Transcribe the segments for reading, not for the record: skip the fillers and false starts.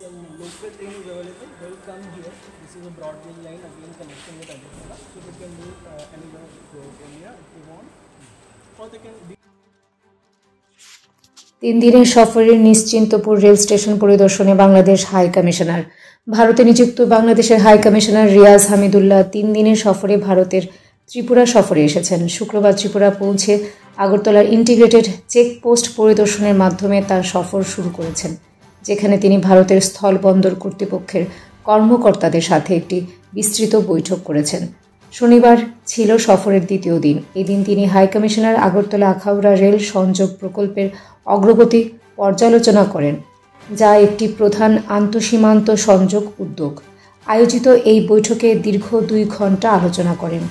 Local train is available. They will come here. This is a broad gauge line again connecting with Agartala. So they can move anywhere throughout India if they want, or they can. 3 দিনের সফরে Nishchintapur rail station পরিদর্শনে Bangladesh high commissioner. ভারতে নিযুক্ত বাংলাদেশের high commissioner Riaz Hamidullah 3 দিনের সফরে ভারতের ত্রিপুরা সফরে এসেছেন। শুক্রবার ত্রিপুরা পৌঁছে আগরতলার ইন্টিগ্রেটেড চেকপোস্ট পরিদর্শনের মাধ্যমে তার সফর শুরু করেছেন, যেখানে তিনি ভারতের স্থলবন্দর কর্তৃপক্ষের কর্মকর্তাদের সাথে একটি বিস্তৃত বৈঠক করেছেন। শনিবার ছিল সফরের দ্বিতীয় দিন। এদিন তিনি high commissioner Agartala Akhaura rail সংযোগ প্রকল্পের অগ্রগতি পর্যালোচনা করেন, যা একটি প্রধান আন্তঃসীমান্ত সংযোগ উদ্যোগ। আয়োজিত এই বৈঠকে দীর্ঘ 2 ঘণ্টা আলোচনা করেন।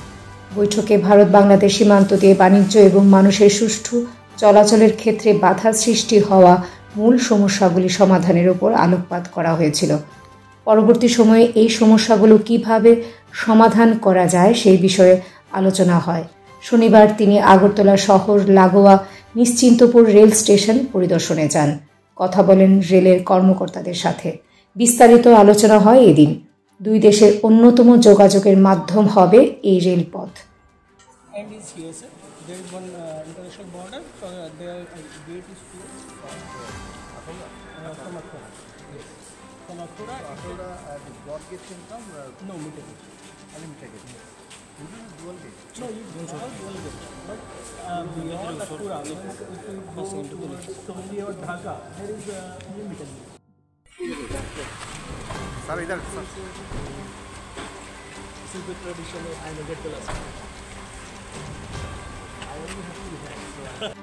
বৈঠকে ভারত বাংলাদেশ সীমান্ত দিয়ে বাণিজ্য এবং মানুষের সুষ্ঠু চলাচলের ক্ষেত্রে বাধা সৃষ্টি হওয়া মূল সমস্যাগুলি সমাধানের উপর আলোকপাত করা হয়েছিল। পরবর্তী সময়ে এই সমস্যাগুলো কিভাবে সমাধান করা যায় সেই বিষয়ে আলোচনা হয়। শনিবার তিনি আগরতলা শহর লাগোয়া নিশ্চিন্তপুর রেল স্টেশন পরিদর্শনে যান, কথা বলেন রেলের কর্মকর্তাদের সাথে। বিস্তারিত আলোচনা হয় এদিন। 2 দেশের অন্যতম যোগাযোগের মাধ্যম হবে এই রেলপথ। And is here, sir. There is one international border. Their gate is closed. From Akhura. Yes. From Akhura. The broad gate can come? No, meter gate. Unlimited gate. Yes. This is dual gate. No, you all dual gate. But beyond Akhura, if you go towards Tongi or Dhaka, there is unlimited gate. Sir, इधर sir. This is the traditional Agartala style. I only have to have.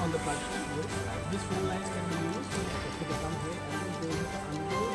On the platform, these 4 lines can be used to come here and then they will unload.